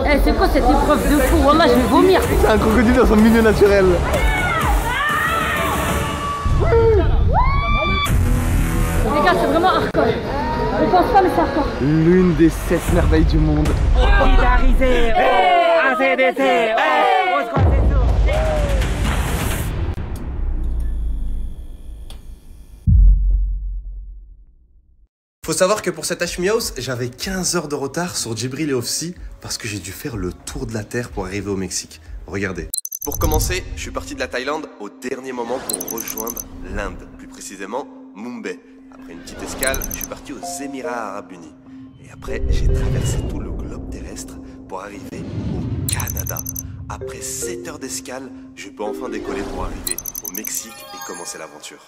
Eh, c'est quoi cette épreuve de fou? Wallah, je vais vomir. C'est un crocodile dans son milieu naturel. Les gars, c'est vraiment hardcore. Je pense pas, mais c'est hardcore. L'une des 7 merveilles du monde. Faut savoir que pour cette Hashmi-House, j'avais 15 heures de retard sur Djibril et Ofsi parce que j'ai dû faire le tour de la Terre pour arriver au Mexique. Regardez. Pour commencer, je suis parti de la Thaïlande au dernier moment pour rejoindre l'Inde, plus précisément Mumbai. Après une petite escale, je suis parti aux Émirats Arabes Unis. Et après, j'ai traversé tout le globe terrestre pour arriver au Canada. Après 7 heures d'escale, je peux enfin décoller pour arriver au Mexique et commencer l'aventure.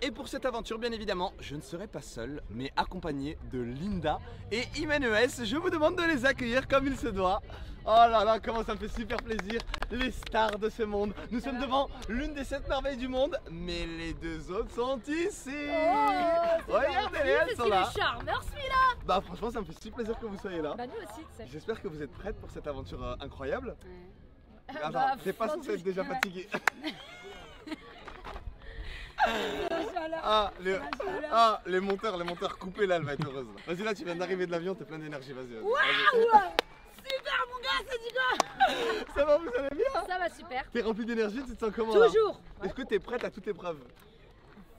Et pour cette aventure, bien évidemment, je ne serai pas seul, mais accompagné de Linda et Imen ES. Je vous demande de les accueillir comme il se doit. Oh là là, comment ça me fait super plaisir, les stars de ce monde. Nous sommes devant l'une des 7 merveilles du monde, mais les 2 autres sont ici. Regardez-les, elles sont là. C'est le charmeur, celui-là. Bah franchement, ça me fait super plaisir que vous soyez là. Bah nous aussi, tu sais. J'espère que vous êtes prêtes pour cette aventure incroyable. Attends, Bah, t'es pas censé être déjà fatigué. Les monteurs, coupez là, elle va être heureuse. Vas-y là, tu viens d'arriver de l'avion, t'es plein d'énergie, vas-y. Waouh. Super, mon gars, c'est du gars. Ça va, vous allez bien? Ça va super. T'es rempli d'énergie, tu te sens comment? Toujours. Est-ce que t'es prête à toute épreuve?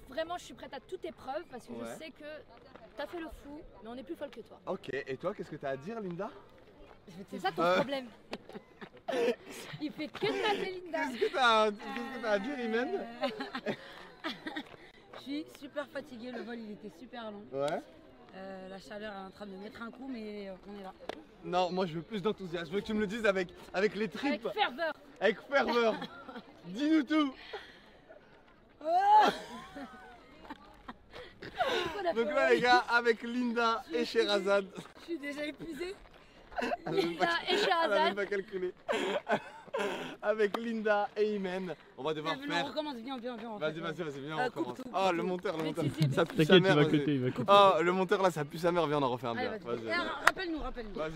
Vraiment, je suis prête à toute épreuve parce que je sais que t'as fait le fou, mais on est plus folle que toi. Ok, et toi, qu'est-ce que t'as à dire, Linda? C'est ça ton problème. Il fait que de t'appeler Linda. Qu'est-ce que t'as à dire, Imen? Je suis super fatiguée, le vol il était super long. Ouais. La chaleur est en train de me mettre un coup, mais on est là. Non, moi je veux plus d'enthousiasme. Je veux que tu me le dises avec les tripes. Avec ferveur. Avec ferveur. Dis-nous tout. Donc là les gars, avec Linda et Sherazade. Je suis déjà épuisée. Linda et Elle a même Sherazade. pas calculé. Avec Linda et Imen, on va devoir On faire. recommence, viens. Vas-y, viens, on recommence. Coupe tout, Ah, coupe le tout. monteur, Mais ça si, pue sa mère. Vas-y. il va couper. Ah, le monteur là, ça pue sa mère. Viens, on en refait un Allez, bien. vas-y. Vas-y. Rappelle-nous. Vas-y.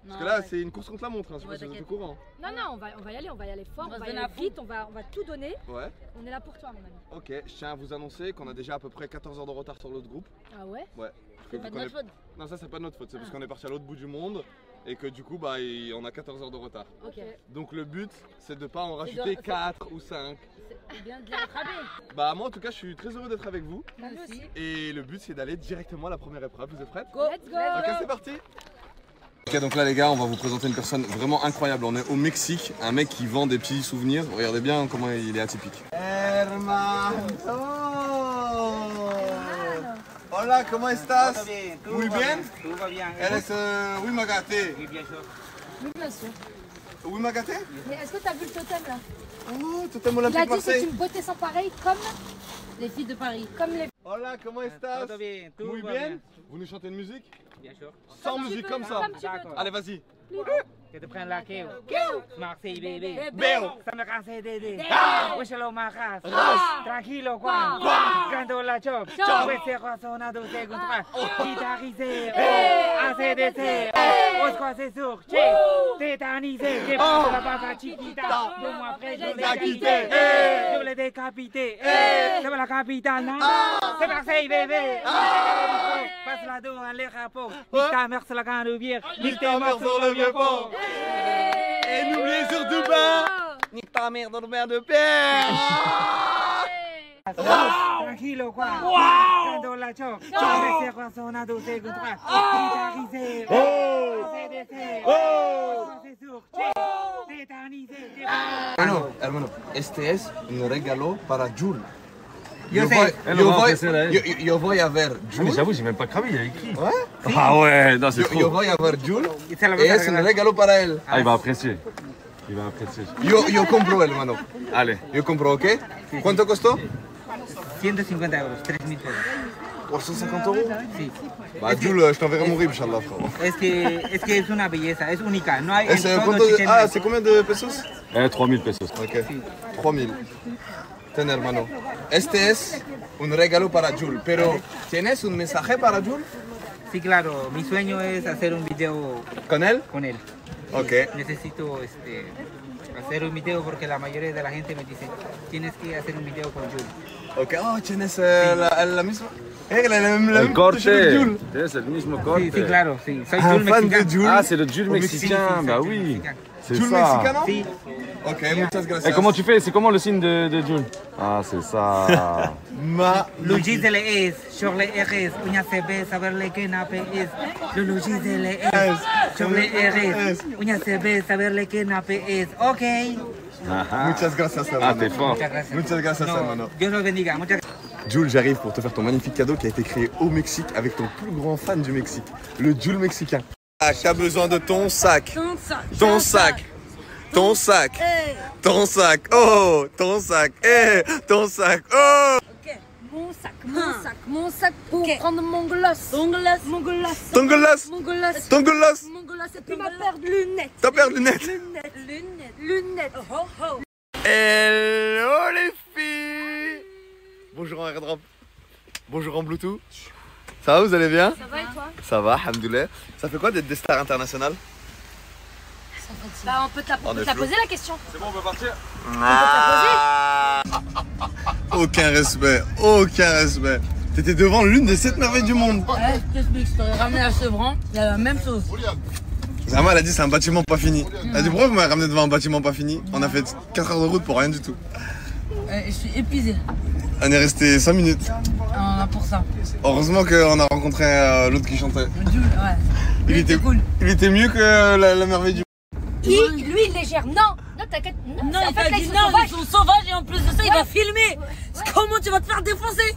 Parce que là, c'est une course contre la montre, hein. Je sais pas si vous êtes au courant. Non, on va y aller fort, On va on va se y donner aller à fond. vite, on va tout donner. Ouais. On est là pour toi, mon ami. Ok, je tiens à vous annoncer qu'on a déjà à peu près 14 heures de retard sur l'autre groupe. Ah ouais? Ouais. C'est pas de notre faute. Non, ça, c'est pas de notre faute. C'est parce qu'on est parti à l'autre bout du monde et que du coup, bah, on a 14 heures de retard. Ok. Donc le but, c'est de pas en C'est rajouter de- 4 ou 5. C'est bien de les rattraper. Bah, moi en tout cas, je suis très heureux d'être avec vous. Bah, nous aussi. Et le but, c'est d'aller directement à la première épreuve. Vous êtes prêtes? Let's go. Ok, c'est parti. Ok, donc là les gars, on va vous présenter une personne vraiment incroyable. On est au Mexique, un mec qui vend des petits souvenirs. Regardez bien comment il est atypique. Hermano. Hola, ¿cómo estás? Muy bien. Eres Huimagate. Oui, bien sûr. Huimagate? Mais est-ce que t'as vu le totem là? Oh, totem Il a olympique dit c'est Marseille. une beauté sans pareil, comme Les filles de Paris. les. Hola, ¿cómo estás? Todo bien, tout Muy va bien. bien. Vous nous chantez une musique? Bien sûr. Sans musique comme ça. Comme tu veux. D'accord. Allez, vas-y. Que te prenne la queue. Marseille, bébé. Beo. Ça me casse d'aider. Wishalo Maras. Tranquilo, Juan. Cuando la chop. Wese razonado según Juan. Guitarisé. ACDC. Oscar Cesur. Che. Tétanisé. J'ai pris la base chiquita. 2 mois après, je l'ai quitté. Je l'ai décapité. C'est la capitale, non? C'est Marseille, bébé. Passe la dos dans les rapports. Nique ta mère sur la grande bière. Nique tes morts sur le vieux port. Et n'oubliez surtout pas, nique ta mère dans le mer de père. Tranquilo, Juan. Cuando la chop. Wese razonado según Juan. Guitarisé. ACDC. Oscar Cesur. Che. Tétanisé. Hermano, este es un regalo para Jules. Yo sé. Yo voy a ver Mais Jules. j'avoue, j'ai même pas cramé, il a écrit. Ouais. Ah ouais, non, c'est Yo trop. voy a ver Jules. Se la Y voy a es un regalar. regalo para él. Ah, il va apprécier. Il va apprécier. Yo compro, hermano. Allez. Yo compro, ¿ok? ¿Cuánto costó? 150 euros, 3000 pesos. 350 euros. Sí. Bah, Jules, je t'enverrai mon RIB, Inch'Allah, frérot. Es que es una belleza, es única. No hay en todo ¿Cuánto Chichen Ah, Itzá. c'est combien de pesos? 3000 pesos. Ok. 3000. Ten, hermano. Este es un regalo para Jules, pero ¿tienes un mensaje para Jules? Sí, claro. Mi sueño es hacer un video ¿Con él? con él. Ok. Necesito hacer un video porque la mayoría de la gente me dice, tienes que hacer un video con Jules. Ok, oh, tienes la misma... la El même corte. Jules. Es el mismo corte. Sí, sí, claro, sí. Soy Un Jules fan mexicano. de Jules. Ah, c'est le Jules Au Mexique. mexicain. Sí, Bah soy oui. Jules mexicano. C'est Jules ça. mexicano? Sí. Ok, muchas gracias. Et comment tu fais? C'est comment le signe de Jules? Ah, c'est ça. Lugis le es, Shorle eres, uña se ve, saberle que nape es. Lugis le es, Shorle eres, uña se ve, saberle que nape es. Ok. Muchas gracias, Ah, hermano. t'es fort. Muchas gracias. Muchas gracias, No, hermano. Dios los bendiga. Muchas gracias. Jules, j'arrive pour te faire ton magnifique cadeau qui a été créé au Mexique avec ton plus grand fan du Mexique, le Jules mexicain. Ah, tu as besoin de ton sac. Ton sac. Ton sac. Ton sac. Hey. Ton sac. Oh, ton sac. Eh, ton sac. Oh. Ok. Mon sac pour prendre mon gloss. Ton glace. Mon gloss. Ton glace. Mon gloss. Ton glace. Mon gloss et puis ma paire de lunettes. Ta paire de lunettes. Lunettes. Oh, oh. Hello les filles. Bonjour en airdrop. Bonjour en Bluetooth. Ça va, vous allez bien? Ça va et toi? Ça va, alhamdoulilah. Ça fait quoi d'être des stars internationales? Bah on peut te la poser la question. C'est bon, on peut partir? Aucun respect, aucun respect. T'étais devant l'une des 7 merveilles du monde. Ouais, je t'explique, je t'aurais ramené à Sevran, il y a la même chose. Zama, elle a dit c'est un bâtiment pas fini. Elle a dit pourquoi vous m'avez ramené devant un bâtiment pas fini? On a fait 4 heures de route pour rien du tout. Je suis épuisé. On est resté 5 minutes. Pour ça. Heureusement qu'on a rencontré l'autre qui chantait. Jules, ouais. Il était cool. Il était mieux que la merveille du monde. Lui il les gère. Non t'inquiète. Non, en il fait, t'a là, dit ils sont non, sauvages. ils sont sauvages et en plus de ça, il va filmer. Comment tu vas te faire défoncer?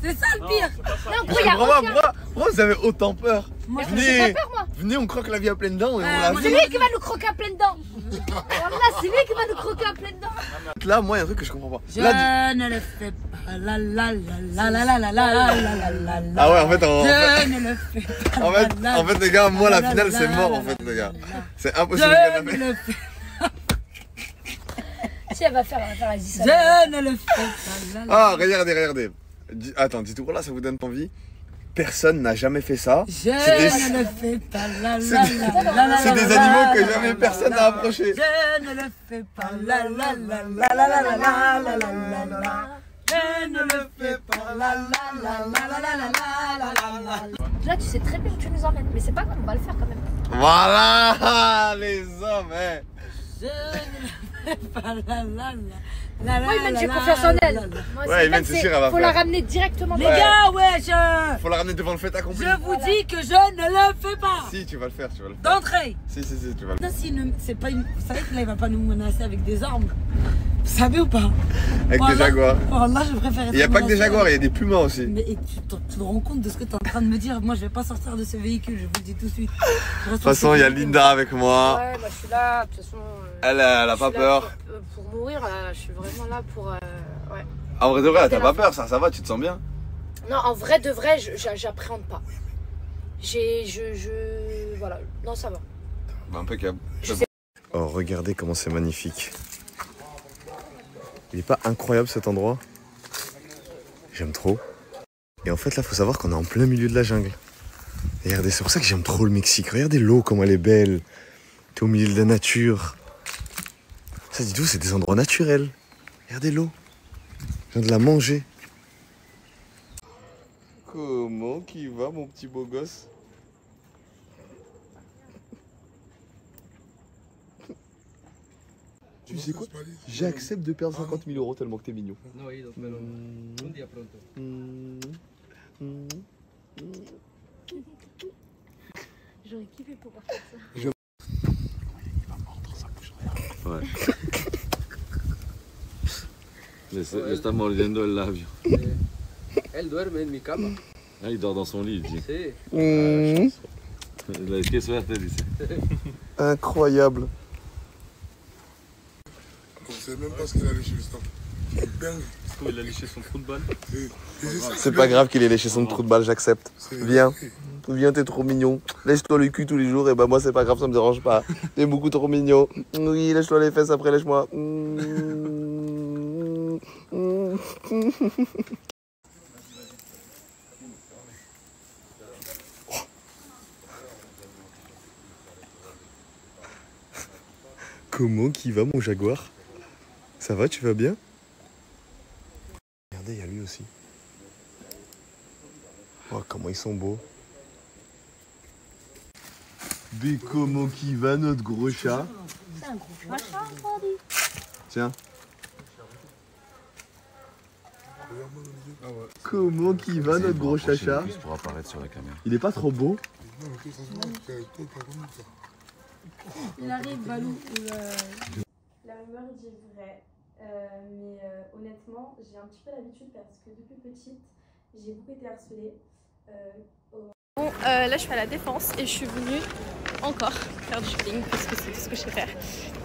C'est ça le pire. Non gros y'a aucun. Pourquoi vous avez autant peur? Moi, J'ai pas peur moi. Venez, on croque la vie à pleines dents et on la moi, C'est vit. lui qui va nous croquer à pleines dents. Voilà, c'est lui qui va nous croquer à pleines dents. Là, moi, il y a un truc que je comprends pas. Je Là, ne le fais pas. La la la la la la la la la la la. Ah ouais, en fait, Je ne le fais pas. en fait, les gars, moi, la finale, c'est mort, en fait, les gars. C'est impossible Je qu'elle ne la fait. le fais. Si elle va faire la ça. Je ne le fais pas. Ah, regardez. Attends, dites-moi, là, ça vous donne envie? Personne n'a jamais fait ça. Je ne le fais pas. La la la la. C'est des animaux que jamais personne n'a approché. Je ne le fais pas. La la la la la la la la la la la. Je ne le fais pas. La la la la la la la la la. Là tu sais très bien où tu nous emmènes, mais c'est pas grave, on va le faire quand même. Voilà, les hommes, hein. Je ne le fais pas. La la la. Moi Imen j'ai confiance en elle. Moi, Ouais, Imen, c'est sûr, elle va faut faire. la ramener directement. Les gars, ouais, Faut la ramener devant le fait accompli. je vous dis que je ne le fais pas. Si, tu vas le faire, tu vas le faire. D'entrée. Si, tu vas le faire. Non, c'est pas une... Vous savez que là, il va pas nous menacer avec des armes. Vous savez ou pas? Avec des jaguars. Là, je préfère être Il n'y a pas que des menacée. jaguars, il y a des pumas aussi. Mais tu te rends compte de ce que tu es en train de me dire? Moi, je vais pas sortir de ce véhicule, je vous le dis tout de suite. De toute façon, il y a Linda avec moi. Ouais, moi je suis là, de toute façon. Elle a pas peur. Pour mourir, je suis vraiment là pour. Ouais. En vrai de vrai, t'as pas peur, ça va, tu te sens bien? Non, en vrai de vrai, j'appréhende pas. Voilà, non, ça va. Bah, impeccable. Je sais- Oh, regardez comment c'est magnifique. Il est pas incroyable cet endroit? J'aime trop. Et en fait, là, faut savoir qu'on est en plein milieu de la jungle. Et regardez, c'est pour ça que j'aime trop le Mexique. Regardez l'eau, comme elle est belle. T'es au milieu de la nature. Ça, dites-vous, c'est des endroits naturels. Regardez l'eau. Je viens de la manger. Comment qu'il va, mon petit beau gosse? Tu sais quoi? J'accepte de perdre 50 000 euros tellement que t'es mignon. J'aurais kiffé pouvoir faire ça. Ouais. Le está mordiendo el labio. Él duerme en mi cama. Ah, il dort dans son lit, il dit. Sí. Qué suerte, dice. Incroyable. On sait même pas ce qu'il a léché le stand. Dingue. Il a léché son trou de balle. C'est pas grave qu'il ait léché son trou de balle, j'accepte. Viens. Viens, t'es trop mignon. Lèche-toi le cul tous les jours, et bah moi c'est pas grave, ça me dérange pas. T'es beaucoup trop mignon. Oui, lèche-toi les fesses après, lèche-moi. Comment qui va mon jaguar? Ça va, tu vas bien? Regardez, il y a lui aussi. Oh, comment ils sont beaux. Mais comment qui va notre gros chat? C'est un gros machin, Brandy. Tiens. Comment qui va notre gros chacha? Pour apparaître sur la caméra. Il est pas trop beau? Il arrive, Balou. La rumeur dit vrai, mais honnêtement, j'ai un petit peu l'habitude parce que depuis petite, j'ai beaucoup été harcelée. Bon, là je suis à la Défense et je suis venue encore faire du shopping parce que c'est tout ce que je sais faire.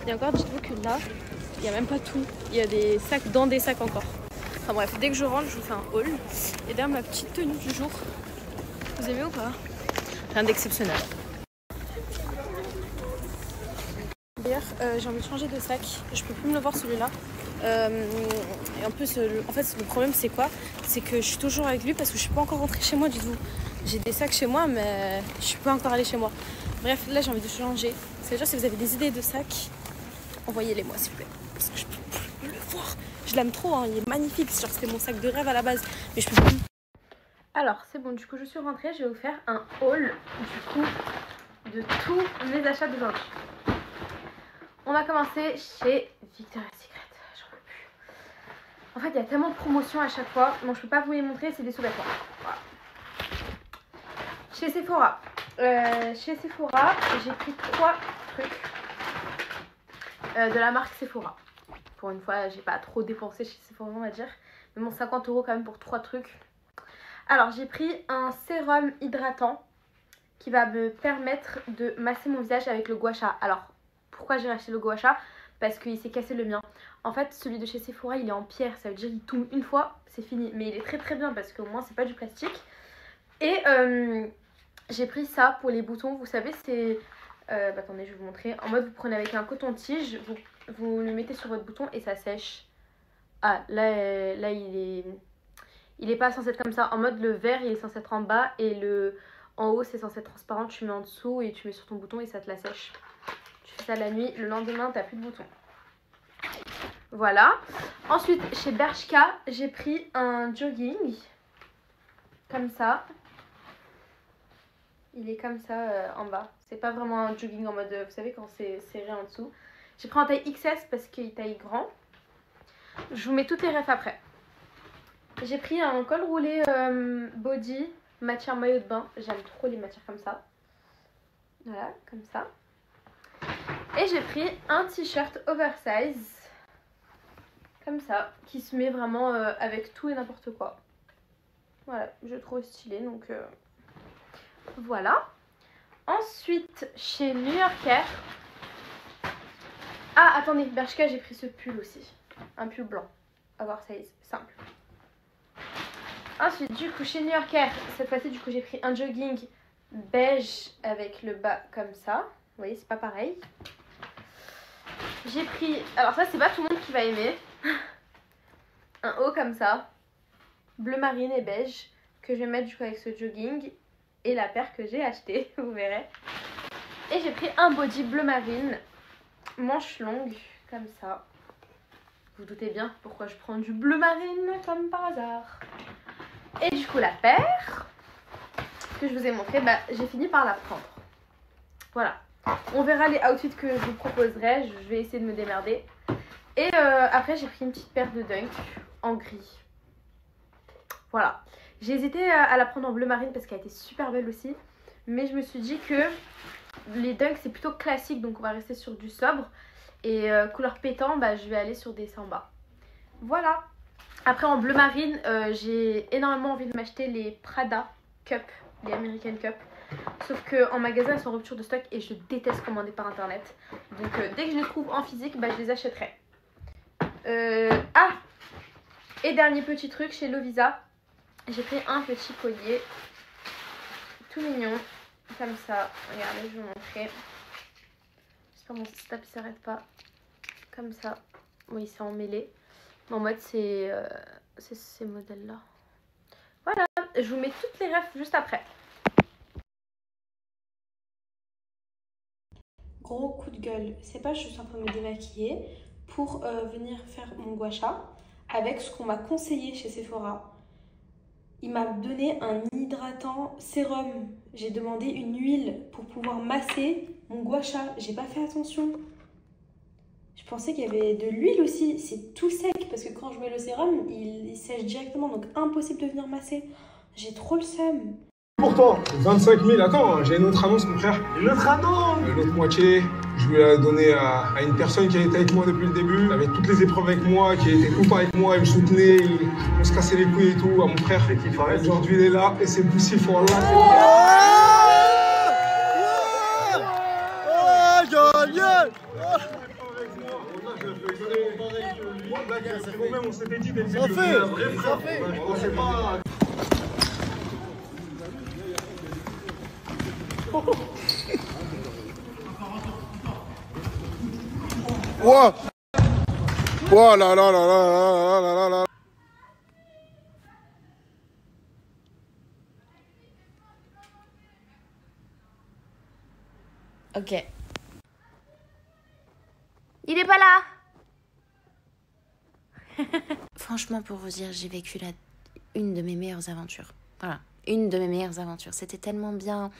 Et encore, dites-vous que là, il n'y a même pas tout. Il y a des sacs dans des sacs encore. Enfin bref, dès que je rentre, je vous fais un haul. Et d'ailleurs, ma petite tenue du jour, vous aimez ou pas? Rien d'exceptionnel. D'ailleurs, j'ai envie de changer de sac. Je peux plus me le voir celui-là. Et en plus, en fait, le problème c'est quoi? C'est que je suis toujours avec lui parce que je suis pas encore rentrée chez moi du tout. J'ai des sacs chez moi, mais je suis pas encore allée chez moi. Bref, là j'ai envie de changer. C'est-à-dire, si vous avez des idées de sacs, envoyez-les moi s'il vous plaît. Parce que je peux plus le voir. Je l'aime trop, hein. Il est magnifique. Genre, c'était mon sac de rêve à la base, mais je peux plus. Alors, c'est bon. Du coup, je suis rentrée. Je vais vous faire un haul du coup de tous mes achats d'aujourd'hui. On va commencer chez Victoria's Secret. J'en peux plus. En fait, il y a tellement de promotions à chaque fois. Bon, je peux pas vous les montrer, c'est des sous-vêtements. Voilà. Chez Sephora. Chez Sephora, j'ai pris 3 trucs de la marque Sephora. Pour une fois, j'ai pas trop dépensé chez Sephora, on va dire. Mais bon, 50 € quand même pour 3 trucs. Alors, j'ai pris un sérum hydratant qui va me permettre de masser mon visage avec le gua sha. Alors, pourquoi j'ai racheté le gua sha? Parce qu'il s'est cassé le mien. En fait, celui de chez Sephora, il est en pierre. Ça veut dire qu'il tombe une fois, c'est fini. Mais il est très très bien parce qu'au moins, c'est pas du plastique. Et j'ai pris ça pour les boutons. Vous savez, c'est... attendez, je vais vous montrer. En mode, vous prenez avec un coton-tige, vous le mettez sur votre bouton et ça sèche. Ah, là il est pas censé être comme ça. En mode, le vert, il est censé être en bas et le en haut, c'est censé être transparent. Tu mets en dessous et tu mets sur ton bouton et ça te la sèche. Tu fais ça la nuit. Le lendemain, t'as plus de bouton. Voilà. Ensuite, chez Bershka, j'ai pris un jogging. Comme ça. Il est comme ça en bas. C'est pas vraiment un jogging en mode, vous savez, quand c'est serré en dessous. J'ai pris en taille XS parce qu'il est taille grand. Je vous mets toutes les refs après. J'ai pris un col roulé body matière maillot de bain. J'aime trop les matières comme ça. Voilà, comme ça. Et j'ai pris un t-shirt oversize. Comme ça. Qui se met vraiment avec tout et n'importe quoi. Voilà, je le trouve stylé. Donc voilà. Ensuite, chez New Yorker. Ah, attendez, Bershka, j'ai pris ce pull aussi. Un pull blanc. Oversize, simple. Ensuite, du coup, chez New Yorker, cette fois-ci, du coup, j'ai pris un jogging beige avec le bas comme ça. Vous voyez, c'est pas pareil. J'ai pris... Alors ça, c'est pas tout le monde qui va aimer. Un haut comme ça. Bleu marine et beige. Que je vais mettre du coup avec ce jogging. Et la paire que j'ai achetée, vous verrez. Et j'ai pris un body bleu marine. Manche longue, comme ça. Vous doutez bien pourquoi je prends du bleu marine, comme par hasard. Et du coup, la paire que je vous ai montré, bah, j'ai fini par la prendre. Voilà. On verra les outfits que je vous proposerai. Je vais essayer de me démerder. Et après, j'ai pris une petite paire de Dunk en gris. Voilà. J'ai hésité à la prendre en bleu marine parce qu'elle était super belle aussi. Mais je me suis dit que les Dunk, c'est plutôt classique. Donc, on va rester sur du sobre. Et couleur pétant, bah, je vais aller sur des samba. Voilà. Après, en bleu marine, j'ai énormément envie de m'acheter les Prada Cup. Les American Cup. Sauf qu'en magasin, elles sont en rupture de stock et je déteste commander par internet. Donc dès que je les trouve en physique, bah, je les achèterai. Ah! Et dernier petit truc, chez Lovisa, j'ai pris un petit collier. Tout mignon. Comme ça. Regardez, je vais vous montrer. J'espère que mon setup ne s'arrête pas. Comme ça. Oui, c'est emmêlé. En mode, c'est ces modèles-là. Voilà. Je vous mets toutes les refs juste après. gros coup de gueule. C'est pas je suis en train de me démaquiller pour venir faire mon gua sha avec ce qu'on m'a conseillé chez Sephora. Il m'a donné un hydratant sérum. J'ai demandé une huile pour pouvoir masser mon gua sha. J'ai pas fait attention. Je pensais qu'il y avait de l'huile aussi. C'est tout sec parce que quand je mets le sérum, il sèche directement. Donc impossible de venir masser. J'ai trop le seum. Pour toi, 25 000. Attends, j'ai une autre annonce, mon frère. Une autre annonce? L'autre moitié, je vais la donner à une personne qui a été avec moi depuis le début, avec toutes les épreuves avec moi, qui a été tout le temps avec moi, il me soutenait, on se cassait les couilles et tout, à mon frère. Aujourd'hui, il est là et c'est Boussy for Allah. On s'était dit dès le début, ça fait. Wow. Wow, là, là, là, là, là, là, là. Ok. Il est pas là. Franchement, pour vous dire, j'ai vécu une de mes meilleures aventures. Voilà. Une de mes meilleures aventures. C'était tellement bien.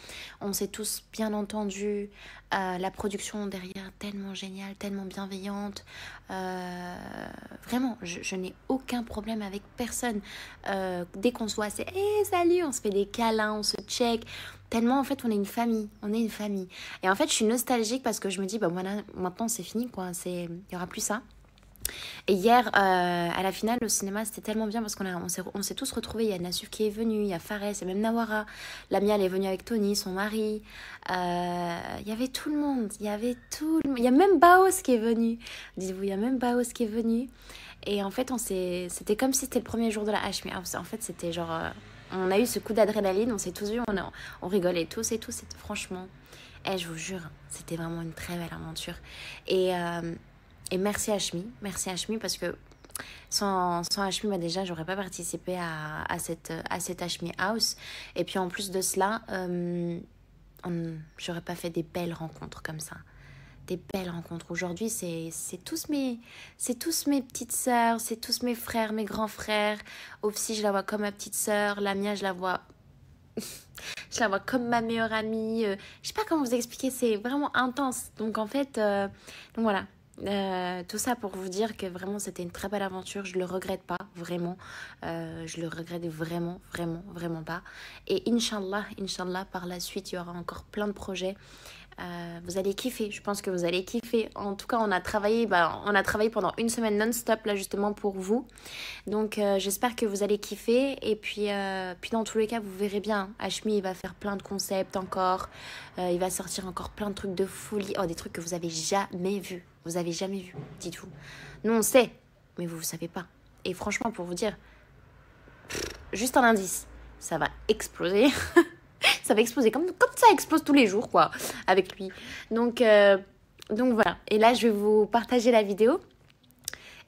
On s'est tous bien entendus. La production derrière, tellement géniale, tellement bienveillante. Vraiment, je n'ai aucun problème avec personne. Dès qu'on se voit, c'est hey, salut, on se fait des câlins, on se check. Tellement, en fait, on est une famille. On est une famille. Et en fait, je suis nostalgique parce que je me dis, bah voilà, maintenant, c'est fini, quoi. Il n'y aura plus ça. Et hier, à la finale, au cinéma, c'était tellement bien parce on s'est tous retrouvés. Il y a Nassuf qui est venu, il y a Fares, et même Nawara. Lamia, elle est venue avec Tony, son mari. Il y avait tout le monde. Il y a même Baos qui est venu. Dites-vous, il y a même Baos qui est venu. Et en fait, c'était comme si c'était le premier jour de la Hashmi House. En fait, c'était genre... on a eu ce coup d'adrénaline, on s'est tous vus, on rigolait tous et tout. C'était franchement... je vous jure, c'était vraiment une très belle aventure. Et merci Hashmi parce que sans Hashmi, bah déjà, j'aurais pas participé à cette Hashmi House. Et puis en plus de cela, j'aurais pas fait des belles rencontres comme ça. Des belles rencontres. Aujourd'hui, c'est tous mes petites sœurs, c'est tous mes frères, mes grands frères. Ofsi, je la vois comme ma petite sœur. Lamia, je la vois... je la vois comme ma meilleure amie. Je sais pas comment vous expliquer, c'est vraiment intense. Donc en fait, donc voilà. Tout ça pour vous dire que vraiment c'était une très belle aventure. Je le regrette pas vraiment. Je le regrette vraiment pas. Et Inch'Allah, par la suite il y aura encore plein de projets. Vous allez kiffer, je pense que vous allez kiffer. En tout cas, on a travaillé pendant une semaine non-stop là justement pour vous. Donc j'espère que vous allez kiffer. Et puis dans tous les cas, vous verrez bien. Hashmi, il va faire plein de concepts encore. Il va sortir encore plein de trucs de folie. Oh, des trucs que vous avez jamais vus. Vous avez jamais vu, dites-vous. Nous on sait, mais vous savez pas. Et franchement, pour vous dire, juste un indice, ça va exploser. Ça va exploser comme ça explose tous les jours, quoi, avec lui. Donc voilà. Et là, je vais vous partager la vidéo.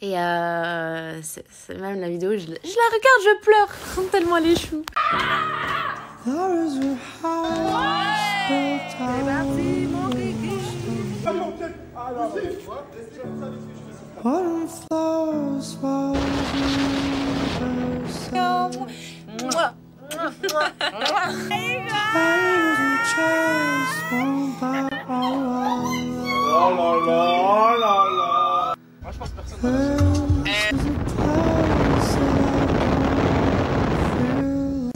Et c'est même la vidéo, je la regarde, je pleure. Tellement elle est chou.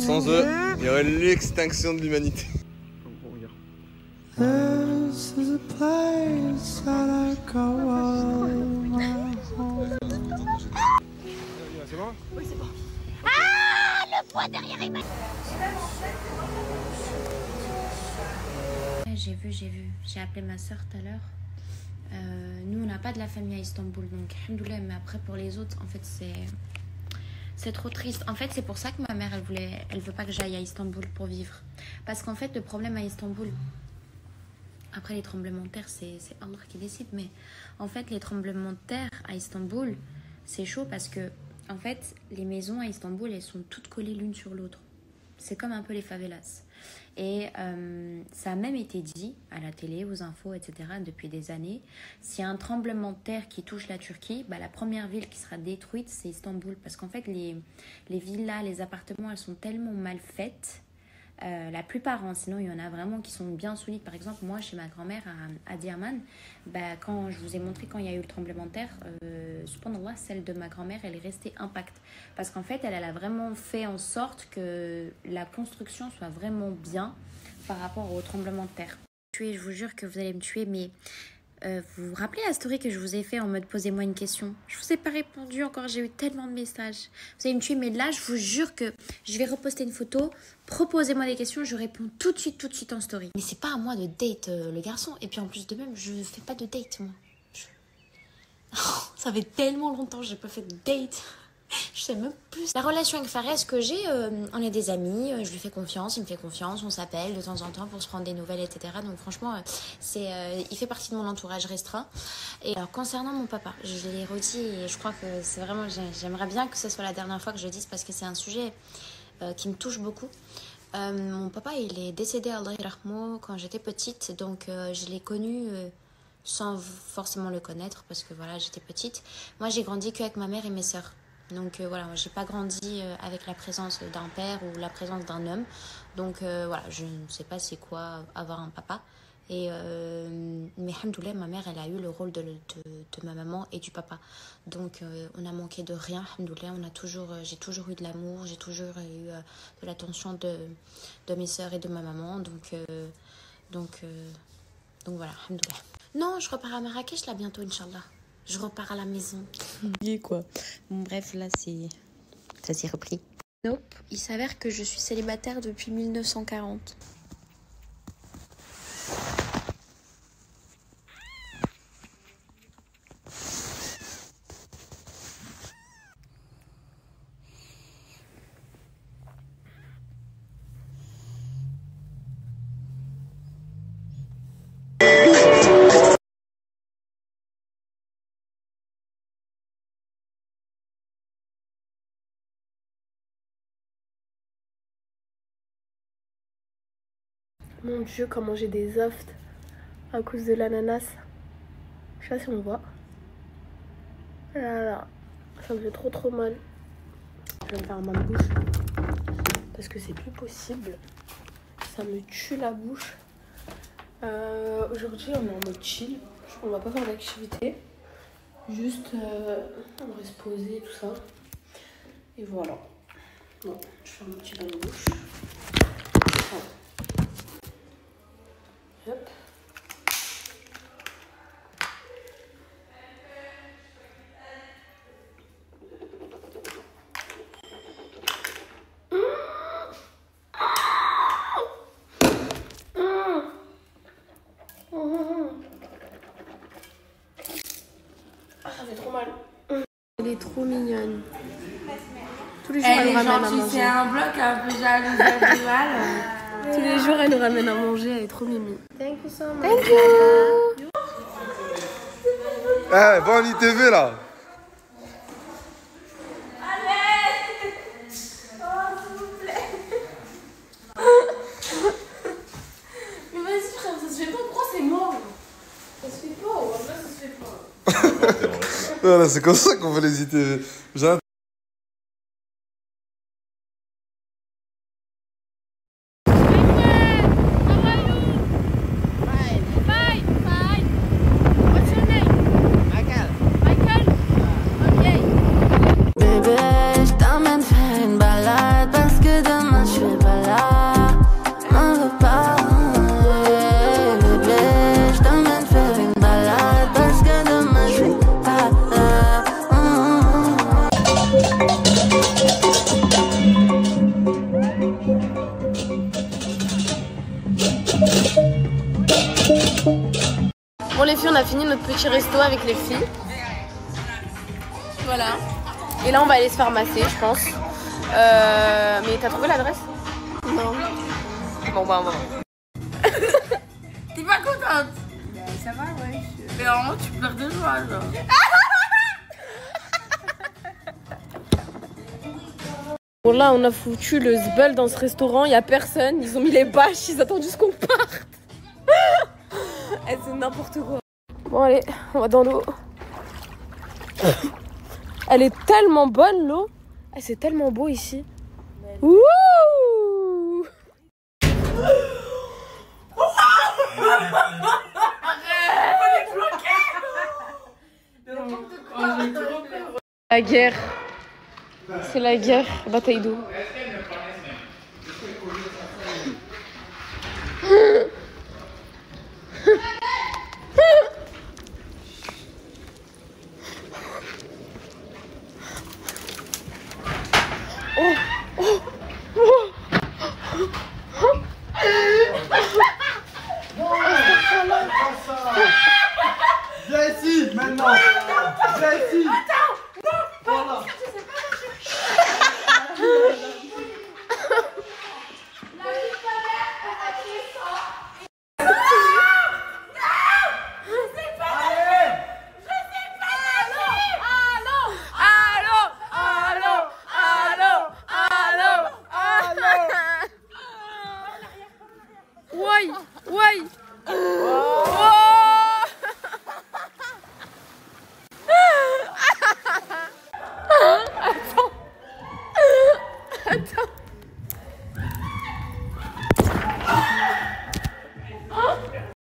Sans eux, il y aurait l'extinction de l'humanité. C'est bon? Oui, c'est bon. Ah, le poids derrière Emmanuel. J'ai vu. J'ai appelé ma soeur tout à l'heure. Nous, on n'a pas de la famille à Istanbul, donc alhamdoulilah, mais après pour les autres, en fait, c'est trop triste. En fait, c'est pour ça que ma mère, elle veut pas que j'aille à Istanbul pour vivre. Parce qu'en fait, le problème à Istanbul, après les tremblements de terre, c'est Allah qui décide, mais en fait, les tremblements de terre à Istanbul, c'est chaud parce que, en fait, les maisons à Istanbul, elles sont toutes collées l'une sur l'autre. C'est comme un peu les favelas. Et ça a même été dit à la télé, aux infos, etc. depuis des années. S'il y a un tremblement de terre qui touche la Turquie, bah, la première ville qui sera détruite, c'est Istanbul. Parce qu'en fait, les villas, les appartements, elles sont tellement mal faites. La plupart, hein, sinon il y en a vraiment qui sont bien solides. Par exemple, moi chez ma grand-mère à Diaman, bah, quand je vous ai montré quand il y a eu le tremblement de terre, subhanallah, celle de ma grand-mère, elle est restée intacte. Parce qu'en fait, elle a vraiment fait en sorte que la construction soit vraiment bien par rapport au tremblement de terre. Je vous jure que vous allez me tuer, mais vous vous rappelez la story que je vous ai fait en mode posez-moi une question? Je vous ai pas répondu encore, j'ai eu tellement de messages. Vous allez me tuer, mais là je vous jure que je vais reposter une photo. Proposez-moi des questions, je réponds tout de suite en story. Mais c'est pas à moi de date le garçon. Et puis en plus de même, je fais pas de date moi. Ça fait tellement longtemps que j'ai pas fait de date. Je sais même plus. La relation avec Fares que j'ai, on est des amis, je lui fais confiance, il me fait confiance, on s'appelle de temps en temps pour se prendre des nouvelles, etc. Donc franchement, il fait partie de mon entourage restreint. Et alors concernant mon papa, je l'ai redit et je crois que c'est vraiment, j'aimerais bien que ce soit la dernière fois que je le dise parce que c'est un sujet qui me touche beaucoup. Mon papa, il est décédé Allah yarhamou quand j'étais petite, donc je l'ai connu sans forcément le connaître parce que voilà, j'étais petite. Moi, j'ai grandi qu'avec ma mère et mes sœurs. Donc voilà, moi j'ai pas grandi avec la présence d'un père ou la présence d'un homme. Donc voilà, je ne sais pas c'est quoi avoir un papa. Et mais alhamdoulilah, ma mère elle a eu le rôle de ma maman et du papa. Donc on a manqué de rien, alhamdoulilah. J'ai toujours eu de l'amour, j'ai toujours eu de l'attention de mes sœurs et de ma maman. Donc voilà, alhamdoulilah. Non, je repars à Marrakech là bientôt, Inch'Allah. Je repars à la maison. Quoi. Bon, bref, là, ça s'est repris. Nope. Il s'avère que je suis célibataire depuis 1940. Mon dieu, comment j'ai des aftes à cause de l'ananas. Je sais pas si on voit. Là, ça me fait trop mal. Je vais me faire ma bouche parce que c'est plus possible. Ça me tue la bouche. Aujourd'hui, on est en mode chill. On va pas faire d'activité. Juste, on va se poser, tout ça. Et voilà. Bon, je fais un petit bain de bouche. Hop. Ça fait trop mal. Elle est trop mignonne. Tous les jours, elle nous ramène à manger. C'est un bloc un peu jaloux, elle fait mal. Tous les jours, elle nous ramène à manger, elle est trop mimi. Thank you so much. Thank you. Eh, bon ITV là. Allez. Oh, s'il vous plaît. Mais vas-y, frère, ça se fait pas. Pourquoi c'est mort? Ça se fait pas, ou après ça se fait pas. Voilà, c'est comme ça qu'on fait les ITV. Bon les filles, on a fini notre petit resto avec les filles. Voilà. Et là on va aller se faire masser, je pense. Mais t'as trouvé l'adresse? Non. Bon bah on va. T'es pas contente? Ça va, ouais. Mais vraiment tu pleures de joie, genre. Bon là on a foutu le zbeul dans ce restaurant, il y a personne, ils ont mis les bâches, ils attendent juste qu'on parte. C'est n'importe quoi. Bon allez, on va dans l'eau. Elle est tellement bonne l'eau. C'est tellement beau ici. Wouh! La guerre. C'est la guerre, bataille d'eau. Viens ici, maintenant. Viens ici. Voilà.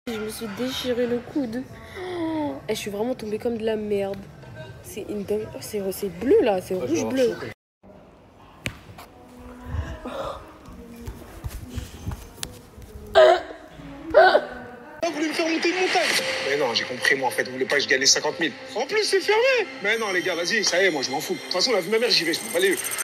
Je me suis déchiré le coude. Et je suis vraiment tombée comme de la merde. C'est une dingue. Oh, c'est bleu là, c'est rouge bleu. Vous voulez me faire monter une montagne? Mais non, j'ai compris, moi en fait, vous voulez pas que je gagne les 50 000. En plus, c'est fermé. Mais non, les gars, vas-y, ça y est, moi je m'en fous. De toute façon, la vie de ma mère, j'y vais, je m'en bats les yeux.